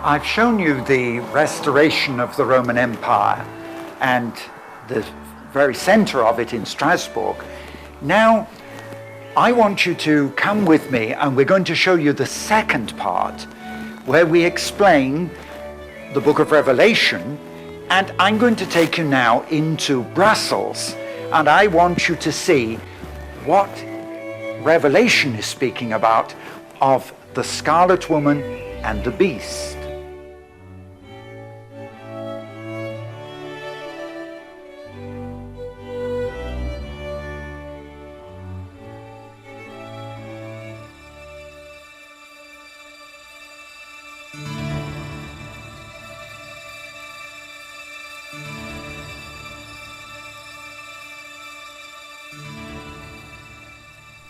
I've shown you the restoration of the Roman Empire and the very center of it in Strasbourg. Now, I want you to come with me and we're going to show you the second part where we explain the book of Revelation, and I'm going to take you now into Brussels, and I want you to see what Revelation is speaking about of the Scarlet Woman and the Beast.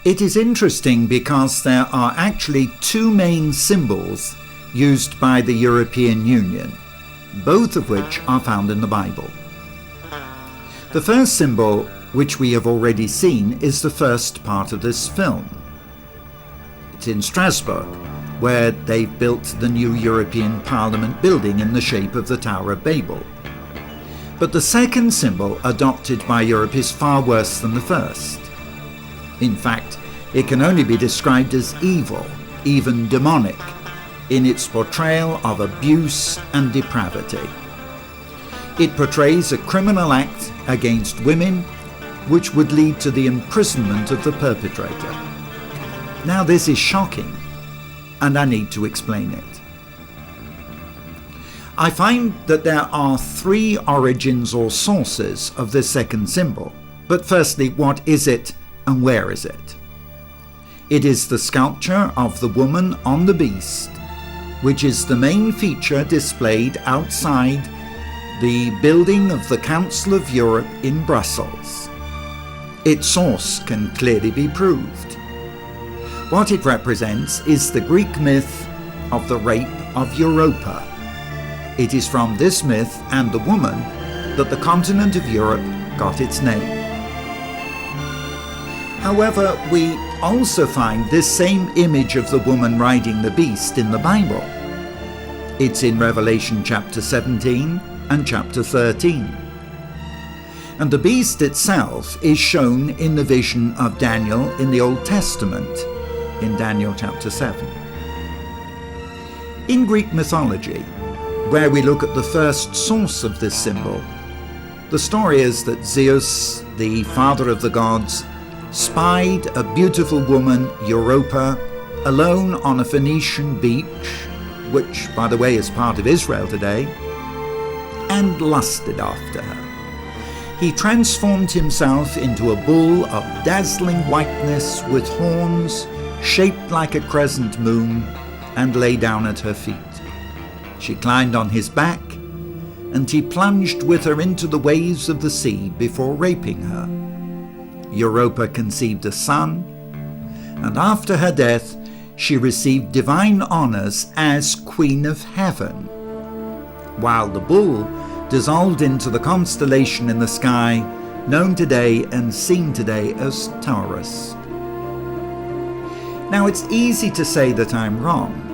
It is interesting because there are actually two main symbols used by the European Union, both of which are found in the Bible. The first symbol, which we have already seen, is the first part of this film. It's in Strasbourg, where they've built the new European Parliament building in the shape of the Tower of Babel. But the second symbol adopted by Europe is far worse than the first. In fact, it can only be described as evil, even demonic, in its portrayal of abuse and depravity. It portrays a criminal act against women, which would lead to the imprisonment of the perpetrator. Now, this is shocking, and I need to explain it. I find that there are three origins or sources of this second symbol. But firstly, what is it? And where is it? It is the sculpture of the woman on the beast, which is the main feature displayed outside the building of the Council of Europe in Brussels. Its source can clearly be proved. What it represents is the Greek myth of the rape of Europa. It is from this myth and the woman that the continent of Europe got its name. However, we also find this same image of the woman riding the beast in the Bible. It's in Revelation chapter 17 and chapter 13. And the beast itself is shown in the vision of Daniel in the Old Testament, in Daniel chapter 7. In Greek mythology, where we look at the first source of this symbol, the story is that Zeus, the father of the gods, spied a beautiful woman, Europa, alone on a Phoenician beach, which, by the way, is part of Israel today, and lusted after her. He transformed himself into a bull of dazzling whiteness with horns shaped like a crescent moon, and lay down at her feet. She climbed on his back, and he plunged with her into the waves of the sea before raping her. Europa conceived a son, and after her death, she received divine honors as Queen of Heaven, while the bull dissolved into the constellation in the sky, known today and seen today as Taurus. Now, it's easy to say that I'm wrong,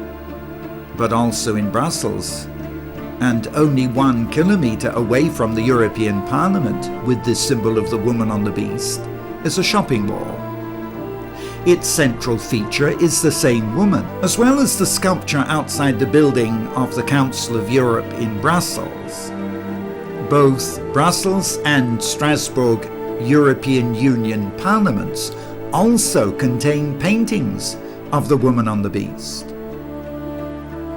but also in Brussels, and only 1 kilometer away from the European Parliament with this symbol of the woman on the beast, is a shopping mall. Its central feature is the same woman, as well as the sculpture outside the building of the Council of Europe in Brussels. Both Brussels and Strasbourg European Union parliaments also contain paintings of the woman on the beast.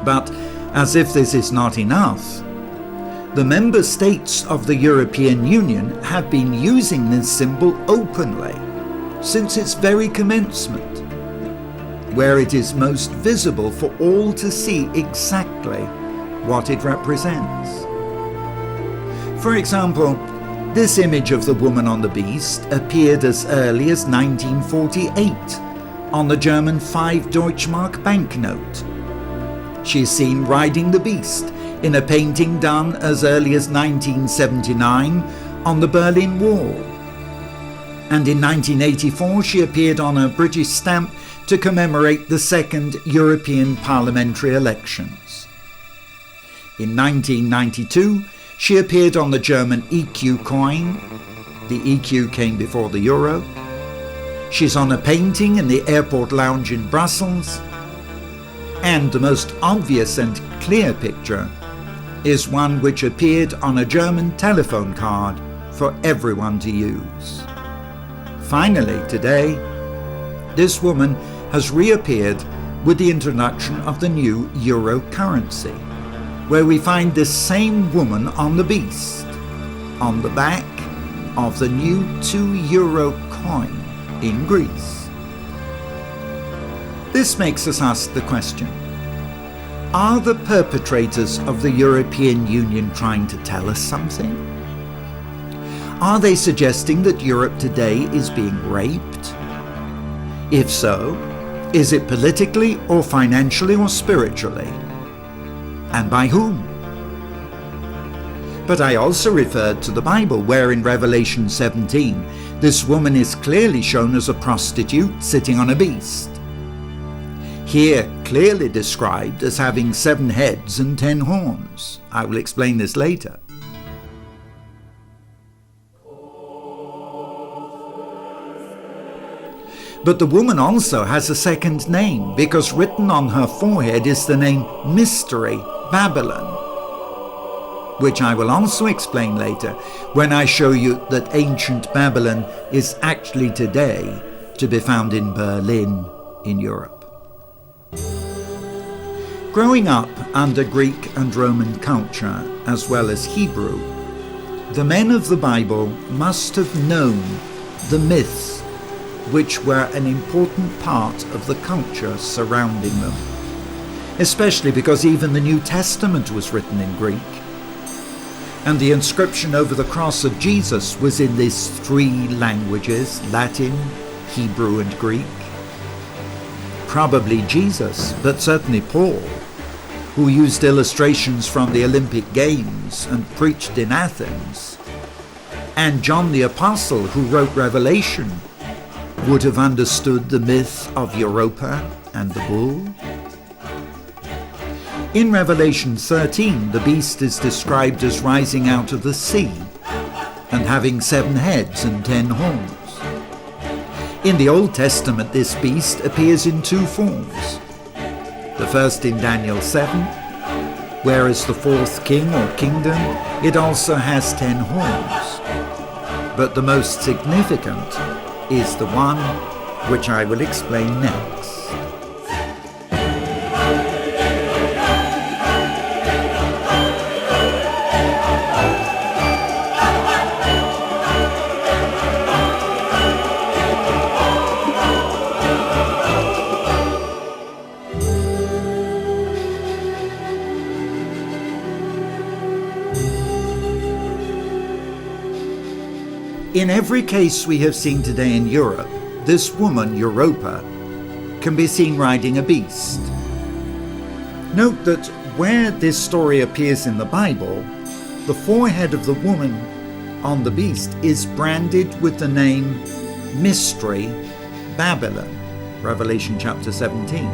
But as if this is not enough, the member states of the European Union have been using this symbol openly since its very commencement, where it is most visible for all to see exactly what it represents. For example, this image of the woman on the beast appeared as early as 1948 on the German 5 Deutschmark banknote. She is seen riding the beast in a painting done as early as 1979 on the Berlin Wall. And in 1984 she appeared on a British stamp to commemorate the second European parliamentary elections. In 1992, she appeared on the German EQ coin. The EQ came before the euro. She's on a painting in the airport lounge in Brussels. And the most obvious and clear picture is one which appeared on a German telephone card for everyone to use. Finally, today, this woman has reappeared with the introduction of the new euro currency, where we find this same woman on the beast, on the back of the new €2 coin in Greece. This makes us ask the question, are the perpetrators of the European Union trying to tell us something? Are they suggesting that Europe today is being raped? If so, is it politically or financially or spiritually? And by whom? But I also referred to the Bible, where in Revelation 17, this woman is clearly shown as a prostitute sitting on a beast. Here clearly described as having 7 heads and 10 horns. I will explain this later. But the woman also has a second name, because written on her forehead is the name Mystery Babylon, which I will also explain later when I show you that ancient Babylon is actually today to be found in Berlin in Europe. Growing up under Greek and Roman culture, as well as Hebrew, the men of the Bible must have known the myths which were an important part of the culture surrounding them, especially because even the New Testament was written in Greek, and the inscription over the cross of Jesus was in these 3 languages, Latin, Hebrew and Greek. Probably Jesus, but certainly Paul, who used illustrations from the Olympic Games and preached in Athens, and John the Apostle, who wrote Revelation, would have understood the myth of Europa and the bull. In Revelation 13, the beast is described as rising out of the sea and having 7 heads and 10 horns. In the Old Testament, this beast appears in 2 forms. The first in Daniel 7, whereas the 4th king or kingdom, it also has 10 horns. But the most significant is the one which I will explain next. In every case we have seen today in Europe, this woman, Europa, can be seen riding a beast. Note that where this story appears in the Bible, the forehead of the woman on the beast is branded with the name Mystery Babylon, Revelation chapter 17.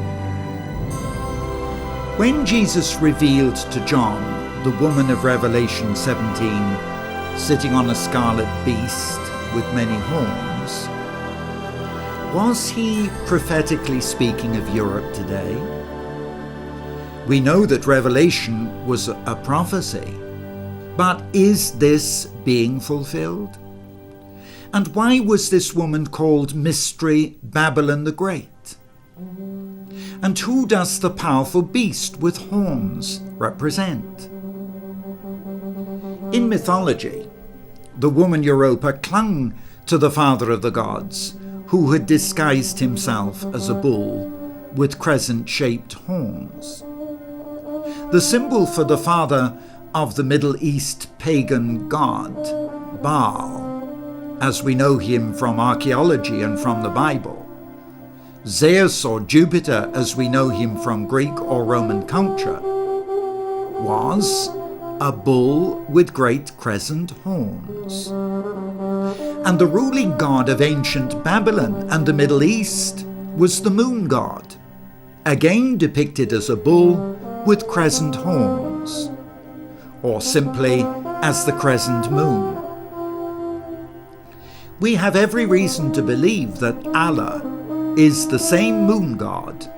When Jesus revealed to John the woman of Revelation 17 sitting on a scarlet beast with many horns, was he prophetically speaking of Europe today? We know that Revelation was a prophecy, but is this being fulfilled? And why was this woman called Mystery Babylon the Great? And who does the powerful beast with horns represent? In mythology, the woman Europa clung to the father of the gods, who had disguised himself as a bull with crescent-shaped horns. The symbol for the father of the Middle East pagan god, Baal, as we know him from archaeology and from the Bible, Zeus or Jupiter as we know him from Greek or Roman culture, was a bull with great crescent horns. And the ruling god of ancient Babylon and the Middle East was the moon god, again depicted as a bull with crescent horns, or simply as the crescent moon. We have every reason to believe that Allah is the same moon god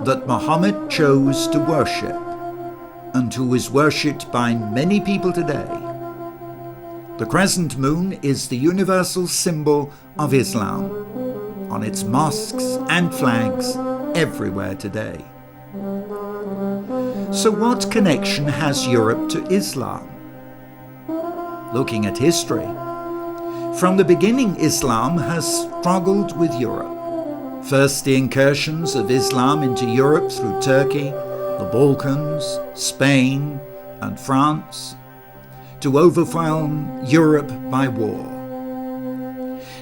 that Muhammad chose to worship and who is worshipped by many people today. The crescent moon is the universal symbol of Islam on its mosques and flags everywhere today. So what connection has Europe to Islam? Looking at history, from the beginning Islam has struggled with Europe. First the incursions of Islam into Europe through Turkey, the Balkans, Spain and France, to overwhelm Europe by war.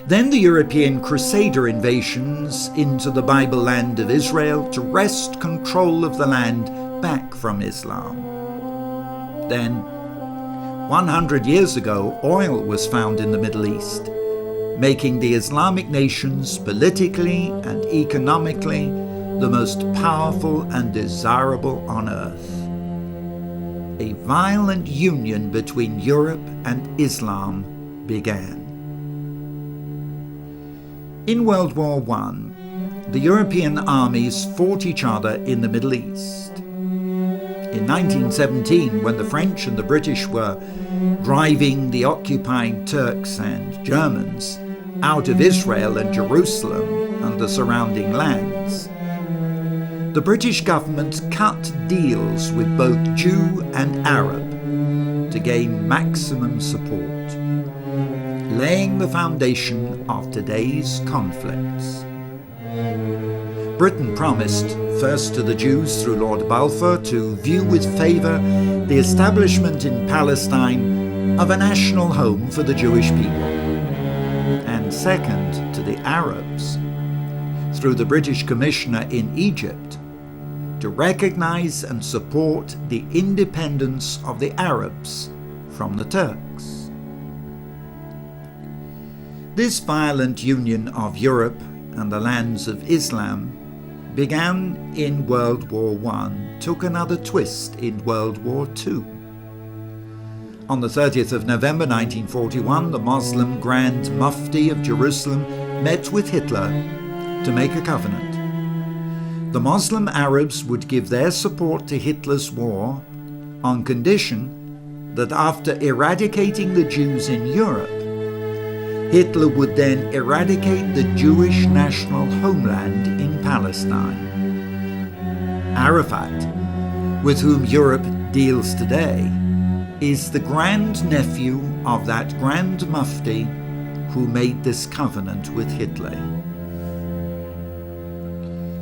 Then the European Crusader invasions into the Bible land of Israel to wrest control of the land back from Islam. Then, 100 years ago, oil was found in the Middle East, making the Islamic nations politically and economically the most powerful and desirable on earth. A violent union between Europe and Islam began. In World War I, the European armies fought each other in the Middle East. In 1917, when the French and the British were driving the occupied Turks and Germans out of Israel and Jerusalem and the surrounding lands, the British government cut deals with both Jew and Arab to gain maximum support, laying the foundation of today's conflicts. Britain promised, first to the Jews through Lord Balfour, to view with favour the establishment in Palestine of a national home for the Jewish people, and second to the Arabs, through the British Commissioner in Egypt, to recognise and support the independence of the Arabs from the Turks. This violent union of Europe and the lands of Islam began in World War I, took another twist in World War II. On the 30th of November 1941, the Muslim Grand Mufti of Jerusalem met with Hitler to make a covenant. The Muslim Arabs would give their support to Hitler's war on condition that after eradicating the Jews in Europe, Hitler would then eradicate the Jewish national homeland in Palestine. Arafat, with whom Europe deals today, is the grandnephew of that Grand Mufti who made this covenant with Hitler.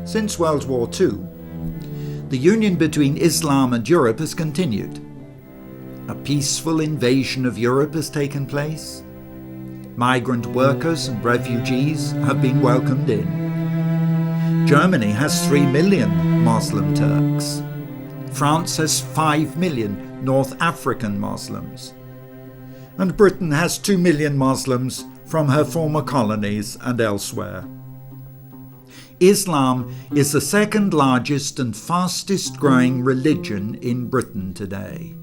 Since World War II, the union between Islam and Europe has continued. A peaceful invasion of Europe has taken place. Migrant workers and refugees have been welcomed in. Germany has 3 million Muslim Turks. France has 5 million North African Muslims. And Britain has 2 million Muslims from her former colonies and elsewhere. Islam is the second largest and fastest growing religion in Britain today.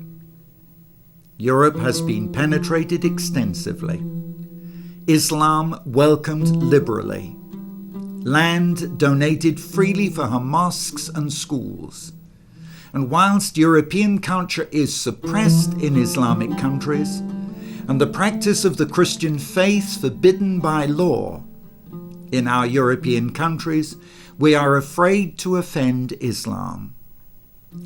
Europe has been penetrated extensively. Islam welcomed liberally. Land donated freely for her mosques and schools. And whilst European culture is suppressed in Islamic countries, and the practice of the Christian faith forbidden by law, in our European countries, we are afraid to offend Islam.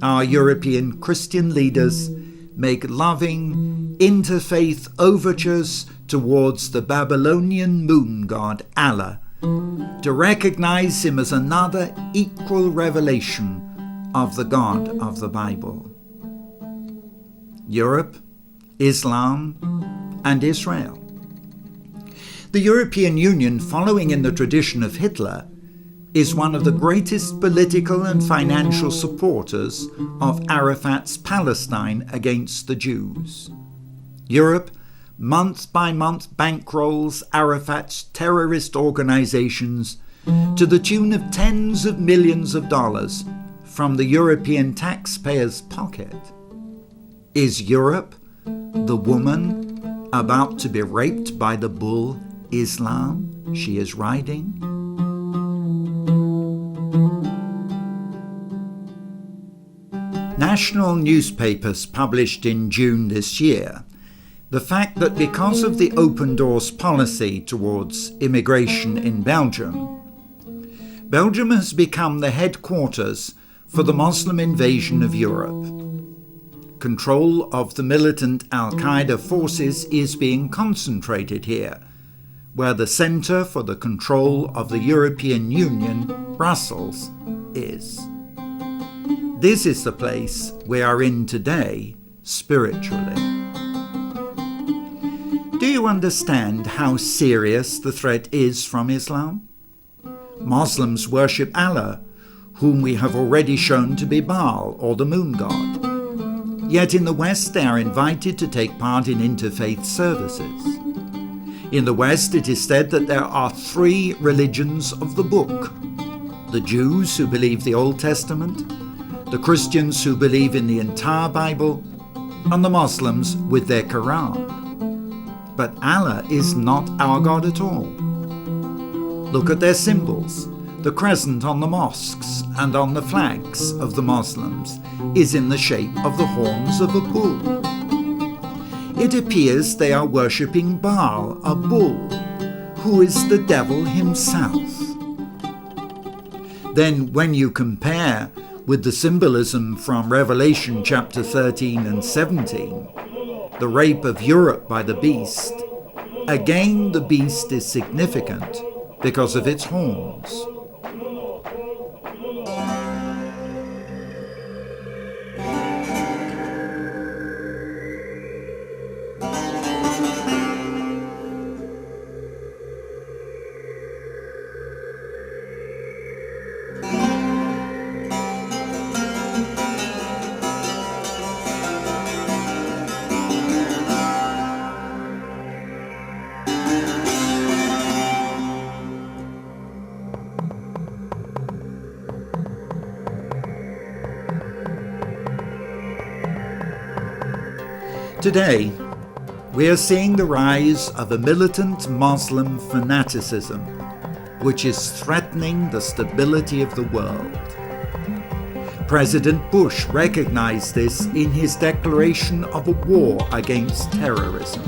Our European Christian leaders make loving, interfaith overtures towards the Babylonian moon god Allah to recognize him as another equal revelation of the God of the Bible. Europe, Islam, and Israel. The European Union, following in the tradition of Hitler, is one of the greatest political and financial supporters of Arafat's Palestine against the Jews. Europe, month by month, bankrolls Arafat's terrorist organizations to the tune of tens of millions of dollars from the European taxpayer's pocket. Is Europe, the woman, about to be raped by the bull Islam she is riding? National newspapers published in June this year the fact that because of the open doors policy towards immigration in Belgium, Belgium has become the headquarters for the Muslim invasion of Europe. Control of the militant Al-Qaeda forces is being concentrated here, where the Centre for the Control of the European Union, Brussels, is. This is the place we are in today, spiritually. Do you understand how serious the threat is from Islam? Muslims worship Allah, whom we have already shown to be Baal, or the moon god. Yet in the West they are invited to take part in interfaith services. In the West it is said that there are 3 religions of the book: the Jews who believe the Old Testament, the Christians who believe in the entire Bible, and the Muslims with their Quran. But Allah is not our God at all. Look at their symbols. The crescent on the mosques and on the flags of the Muslims is in the shape of the horns of a bull. It appears they are worshipping Baal, a bull, who is the devil himself. Then when you compare with the symbolism from Revelation chapter 13 and 17, the rape of Europe by the beast, again the beast is significant because of its horns. Today, we are seeing the rise of a militant Muslim fanaticism, which is threatening the stability of the world. President Bush recognized this in his declaration of a war against terrorism.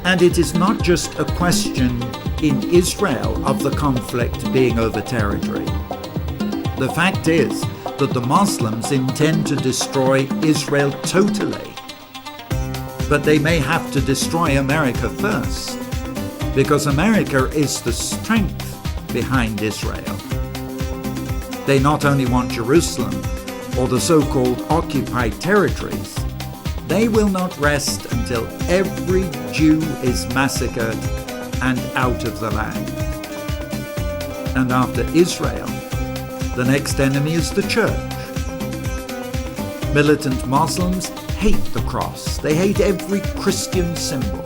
And it is not just a question in Israel of the conflict being over territory. The fact is that the Muslims intend to destroy Israel totally. But they may have to destroy America first, because America is the strength behind Israel. They not only want Jerusalem or the so-called occupied territories, they will not rest until every Jew is massacred and out of the land. And after Israel, the next enemy is the church. Militant Muslims hate the cross. They hate every Christian symbol.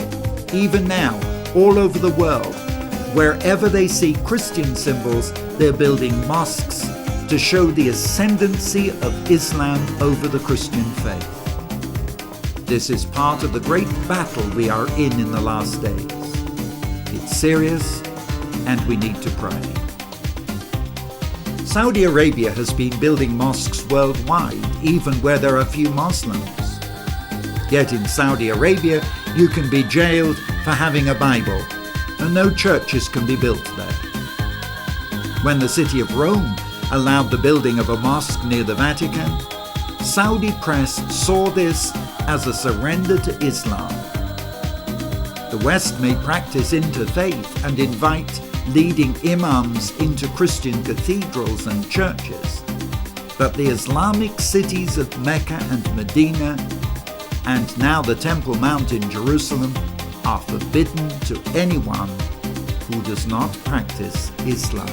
Even now, all over the world, wherever they see Christian symbols, they're building mosques to show the ascendancy of Islam over the Christian faith. This is part of the great battle we are in the last days. It's serious, and we need to pray. Saudi Arabia has been building mosques worldwide, even where there are few Muslims. Yet in Saudi Arabia, you can be jailed for having a Bible, and no churches can be built there. When the city of Rome allowed the building of a mosque near the Vatican, Saudi press saw this as a surrender to Islam. The West may practice interfaith and invite leading imams into Christian cathedrals and churches, but the Islamic cities of Mecca and Medina, and now the Temple Mount in Jerusalem, are forbidden to anyone who does not practice Islam.